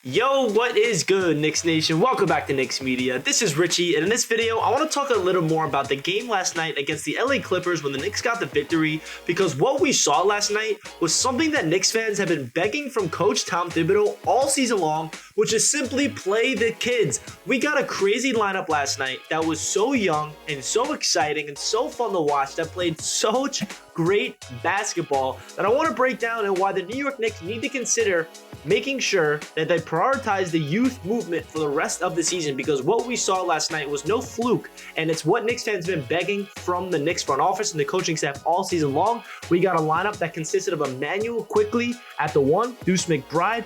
Yo, what is good, Knicks Nation? Welcome back to Knicks Media. This is Richie, and in this video, I want to talk a little more about the game last night against the LA Clippers when the Knicks got the victory, because what we saw last night was something that Knicks fans have been begging from Coach Tom Thibodeau all season long, which is simply play the kids. We got a crazy lineup last night that was so young and so exciting and so fun to watch, that played such great basketball, that I want to break down and why the New York Knicks need to consider making sure that they prioritize the youth movement for the rest of the season, because what we saw last night was no fluke, and it's what Knicks fans have been begging from the Knicks front office and the coaching staff all season long. We got a lineup that consisted of Immanuel Quickley at the 1, Duece McBride,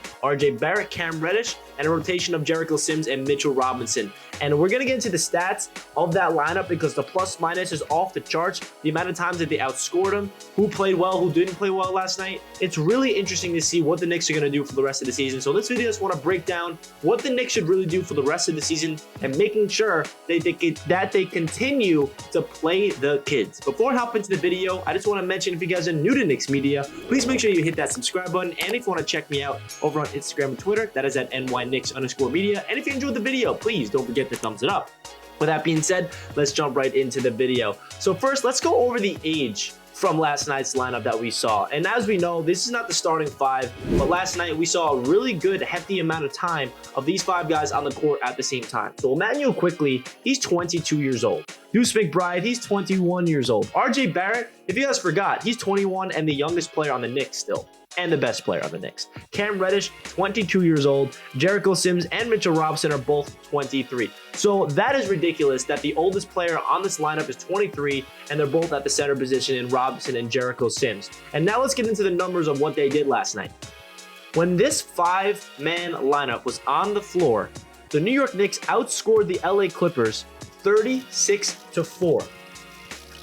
Barrett, Reddish, and a rotation of Jericho Sims and Mitchell Robinson. And we're going to get into the stats of that lineup because the plus minus is off the charts. The amount of times that they outscored them, who played well, who didn't play well last night. It's really interesting to see what the Knicks are going to do for the rest of the season. So in this video, I just want to break down what the Knicks should really do for the rest of the season and making sure that they continue to play the kids. Before I hop into the video, I just want to mention, if you guys are new to Knicks Media, please make sure you hit that subscribe button. And if you want to check me out over on Instagram and Twitter, that is at NYKnicks_media. And if you enjoyed the video, please don't forget to thumbs it up. With that being said, let's jump right into the video. So first, let's go over the age from last night's lineup that we saw. And as we know, this is not the starting five, but last night we saw a really good hefty amount of time of these five guys on the court at the same time. So Immanuel Quickley, he's 22 years old. Duece McBride, he's 21 years old. Barrett, if you guys forgot, he's 21 and the youngest player on the Knicks still, and the best player on the Knicks. Reddish, 22 years old. Jericho Sims and Mitchell Robinson are both 23. So that is ridiculous that the oldest player on this lineup is 23, and they're both at the center position in Robinson and Jericho Sims. And now let's get into the numbers of what they did last night. When this five-man lineup was on the floor, the New York Knicks outscored the LA Clippers 36-4.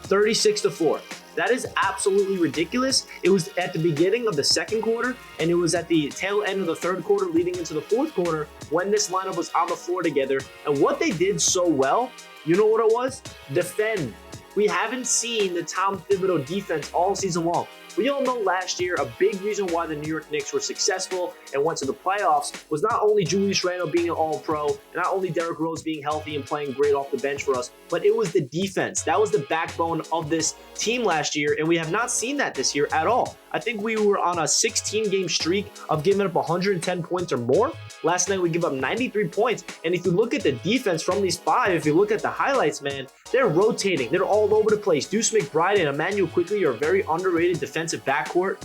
36-4. That is absolutely ridiculous. It was at the beginning of the second quarter, and it was at the tail end of the third quarter leading into the fourth quarter when this lineup was on the floor together. And what they did so well, you know what it was? Defend. We haven't seen the Tom Thibodeau defense all season long. We all know last year a big reason why the New York Knicks were successful and went to the playoffs was not only Julius Randle being an all-pro, and not only Derrick Rose being healthy and playing great off the bench for us, but it was the defense. That was the backbone of this team last year, and we have not seen that this year at all. I think we were on a 16-game streak of giving up 110 points or more. Last night we give up 93 points, and if you look at the defense from these five, if you look at the highlights, man, they're rotating. They're all over the place. Duece McBride and Immanuel Quickley are a very underrated defensive backcourt.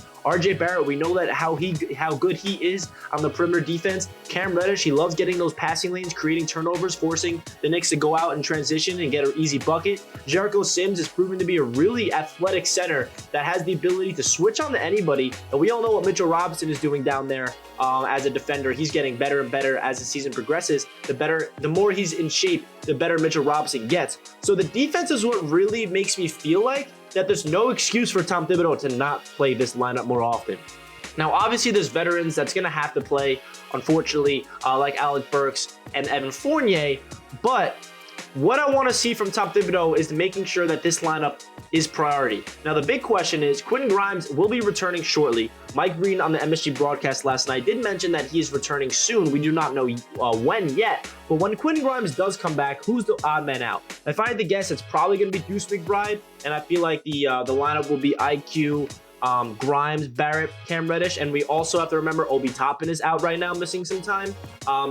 Barrett, we know that how good he is on the perimeter defense. Reddish, he loves getting those passing lanes, creating turnovers, forcing the Knicks to go out and transition and get an easy bucket. Jericho Sims is proven to be a really athletic center that has the ability to switch on to anybody. And we all know what Mitchell Robinson is doing down there as a defender. He's getting better and better as the season progresses. The more he's in shape, the better Mitchell Robinson gets. So the defense is what really makes me feel like that there's no excuse for Tom Thibodeau to not play this lineup more often. Now, obviously, there's veterans that's going to have to play, unfortunately, like Alec Burks and Evan Fournier. But what I want to see from Tom Thibodeau is making sure that this lineup is priority. Now, the big question is, Quentin Grimes will be returning shortly. Mike Green on the MSG broadcast last night did mention that he is returning soon. We do not know when yet. But when Quentin Grimes does come back, who's the odd man out? If I had to guess, it's probably going to be Duece McBride. And I feel like the lineup will be IQ, Grimes, Barrett, Reddish, and we also have to remember Obi Toppin is out right now, missing some time.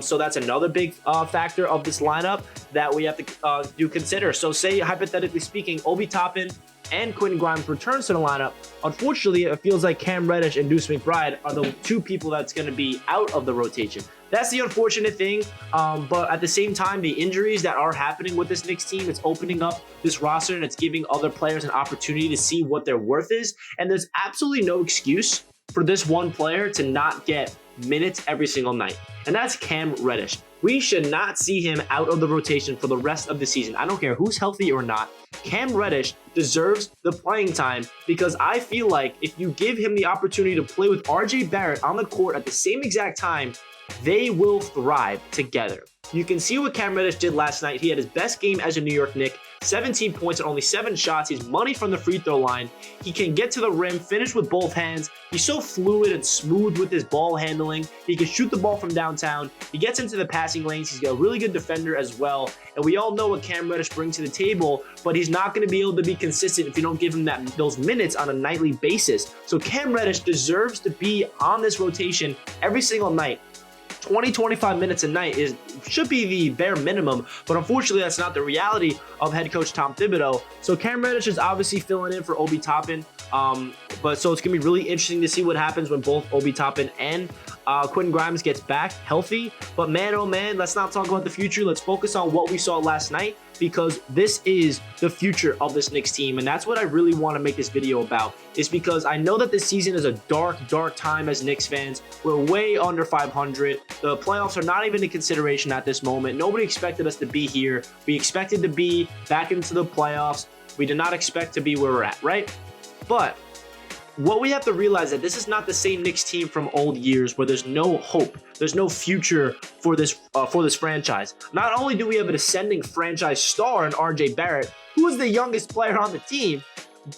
So that's another big factor of this lineup that we have to consider. So say, hypothetically speaking, Obi Toppin and Quentin Grimes returns to the lineup. Unfortunately, it feels like Reddish and Duece McBride are the two people that's going to be out of the rotation. That's the unfortunate thing, but at the same time, the injuries that are happening with this Knicks team, it's opening up this roster and it's giving other players an opportunity to see what their worth is. And there's absolutely no excuse for this one player to not get minutes every single night, and that's Reddish. We should not see him out of the rotation for the rest of the season. I don't care who's healthy or not. Reddish deserves the playing time, because I feel like if you give him the opportunity to play with Barrett on the court at the same exact time, they will thrive together. You can see what Cam Reddish did last night. He had his best game as a New York Knick. 17 points and only 7 shots. He's money from the free throw line. He can get to the rim, finish with both hands. He's so fluid and smooth with his ball handling. He can shoot the ball from downtown. He gets into the passing lanes. He's a really good defender as well. And we all know what Cam Reddish brings to the table, but he's not going to be able to be consistent if you don't give him those minutes on a nightly basis. So Cam Reddish deserves to be on this rotation every single night. 20-25 minutes a night should be the bare minimum, but unfortunately that's not the reality of head coach Tom Thibodeau. So Cam Reddish is obviously filling in for Obi Toppin, but so it's gonna be really interesting to see what happens when both Obi Toppin and Quentin Grimes gets back healthy. But man, oh man, let's not talk about the future. Let's focus on what we saw last night, because this is the future of this Knicks team, and that's what I really want to make this video about, is because I know that this season is a dark time as Knicks fans. We're way under 500. The playoffs are not even a consideration at this moment. Nobody expected us to be here. We expected to be back into the playoffs. We did not expect to be where we're at, right? But what we have to realize that this is not the same Knicks team from old years where there's no hope, there's no future for this franchise. Not only do we have an ascending franchise star in RJ Barrett, who is the youngest player on the team,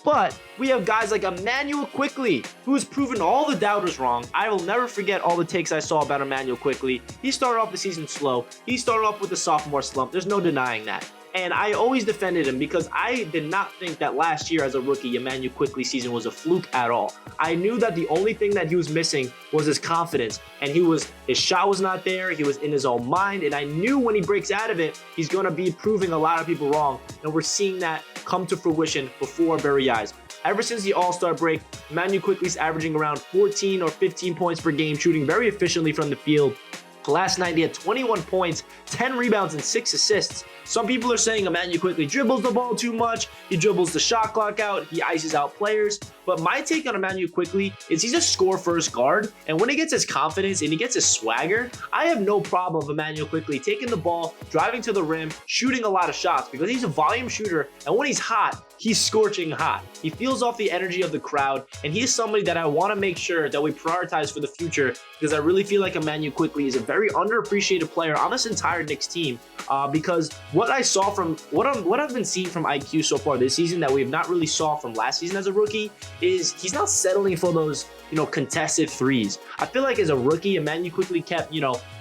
but we have guys like Immanuel Quickley, who has proven all the doubters wrong. I will never forget all the takes I saw about Immanuel Quickley. He started off the season slow. He started off with a sophomore slump. There's no denying that. And I always defended him because I did not think that last year as a rookie, Immanuel Quickley's season was a fluke at all. I knew that the only thing that he was missing was his confidence, and his shot was not there. He was in his own mind, and I knew when he breaks out of it, he's going to be proving a lot of people wrong, and we're seeing that come to fruition before our very eyes. Ever since the All-Star break, Immanuel Quickley's averaging around 14 or 15 points per game, shooting very efficiently from the field. Last night, he had 21 points, 10 rebounds, and 6 assists. Some people are saying Immanuel Quickley dribbles the ball too much, he dribbles the shot clock out, he ices out players. But my take on Immanuel Quickley is he's a score-first guard, and when he gets his confidence and he gets his swagger, I have no problem with Immanuel Quickley taking the ball, driving to the rim, shooting a lot of shots, because he's a volume shooter, and when he's hot, he's scorching hot. He feels off the energy of the crowd, and he is somebody that I want to make sure that we prioritize for the future, because I really feel like Immanuel Quickley is a very underappreciated player on this entire Knicks team, because what I saw from what I've been seeing from IQ so far this season that we have not really saw from last season as a rookie is he's not settling for those contested threes. I feel like as a rookie, Immanuel Quickley kept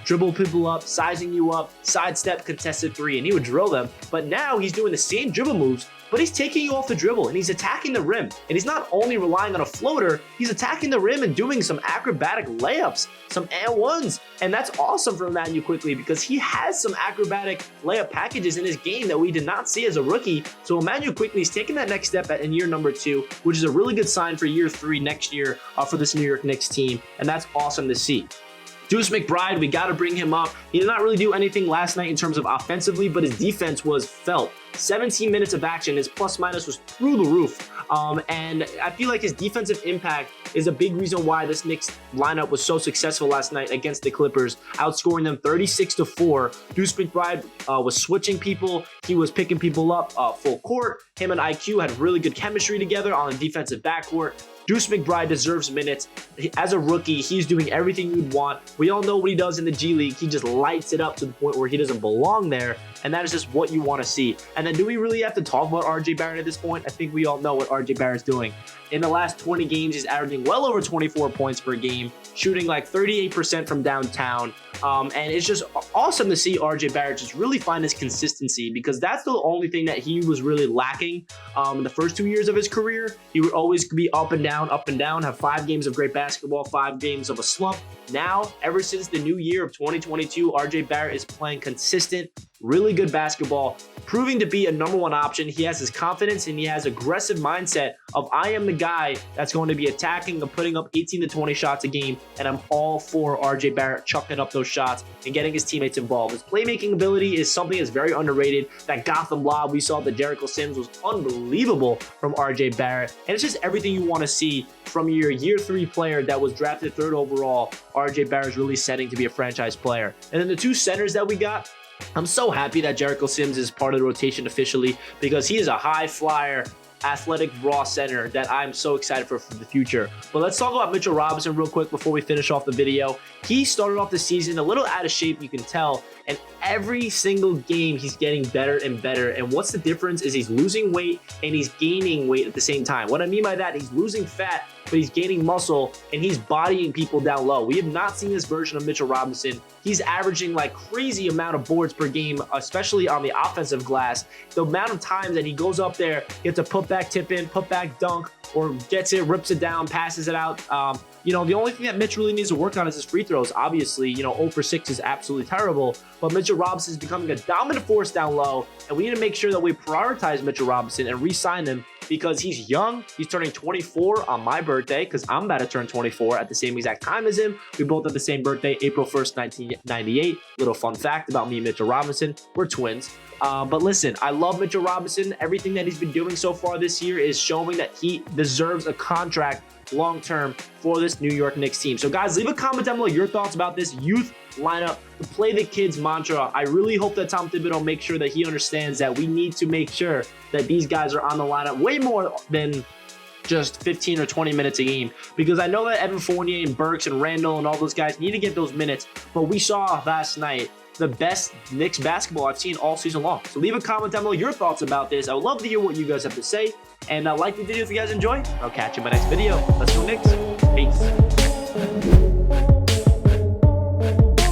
dribble people up, sizing you up, sidestep, contested three, and he would drill them. But now he's doing the same dribble moves, but he's taking you off the dribble and he's attacking the rim. And he's not only relying on a floater, he's attacking the rim and doing some acrobatic layups, some and ones. And that's awesome for Immanuel Quickley because he has some acrobatic layup packages in his game that we did not see as a rookie. So Immanuel Quickley is taking that next step in year number 2, which is a really good sign for year 3 next year for this New York Knicks team. And that's awesome to see. Duece McBride, we got to bring him up. He did not really do anything last night in terms of offensively, but his defense was felt. 17 minutes of action, his plus minus was through the roof. And I feel like his defensive impact is a big reason why this Knicks lineup was so successful last night against the Clippers, outscoring them 36-4. Duece McBride was switching people. He was picking people up full court. Him and IQ had really good chemistry together on the defensive backcourt. Duece McBride deserves minutes. As a rookie, he's doing everything you'd want. We all know what he does in the G League. He just lights it up to the point where he doesn't belong there, and that is just what you want to see. And then do we really have to talk about RJ Barrett at this point? I think we all know what RJ Barrett's doing. In the last 20 games, he's averaging well over 24 points per game, shooting like 38% from downtown. And it's just awesome to see RJ Barrett just really find his consistency, because that's the only thing that he was really lacking in the first 2 years of his career. He would always be up and down, have 5 games of great basketball, 5 games of a slump. Now, ever since the new year of 2022, RJ Barrett is playing consistent, really good basketball, proving to be a #1 option. He has his confidence and he has aggressive mindset of I am the guy that's going to be attacking and putting up 18 to 20 shots a game, and I'm all for RJ Barrett chucking up those shots and getting his teammates involved. His playmaking ability is something that's very underrated. That Gotham lob we saw the Jericho Sims was unbelievable from RJ Barrett, and it's just everything you want to see from your year 3 player that was drafted 3rd overall. RJ Barrett is really setting to be a franchise player. And then the 2 centers that we got, I'm so happy that Jericho Sims is part of the rotation officially, because he is a high flyer, athletic, raw center that I'm so excited for the future. But let's talk about Mitchell Robinson real quick before we finish off the video. He started off the season a little out of shape, you can tell, and every single game he's getting better and better. And what's the difference is he's losing weight and he's gaining weight at the same time. What I mean by that, he's losing fat, but he's gaining muscle and he's bodying people down low. We have not seen this version of Mitchell Robinson. He's averaging like crazy amount of boards per game, especially on the offensive glass. The amount of times that he goes up there, gets a putback tip in, putback dunk, or gets it, rips it down, passes it out. You know, the only thing that Mitch really needs to work on is his free throws. Obviously, you know, 0 for 6 is absolutely terrible, but Mitchell Robinson is becoming a dominant force down low, and we need to make sure that we prioritize Mitchell Robinson and re-sign him because he's young. He's turning 24 on my birthday because I'm about to turn 24 at the same exact time as him. We both have the same birthday, April 1st, 1998. Little fun fact about me and Mitchell Robinson, we're twins. But listen, I love Mitchell Robinson. Everything that he's been doing so far this year is showing that he deserves a contract long-term for this New York Knicks team. So guys, leave a comment down below your thoughts about this youth lineup, the play the kids mantra. I really hope that Tom Thibodeau makes sure that he understands that we need to make sure that these guys are on the lineup way more than just 15 or 20 minutes a game, because I know that Evan Fournier and Burks and Randall and all those guys need to get those minutes, but we saw last night the best Knicks basketball I've seen all season long. So leave a comment down below your thoughts about this. I would love to hear what you guys have to say, and like the video if you guys enjoy. I'll catch you in my next video. Let's go Knicks. Peace.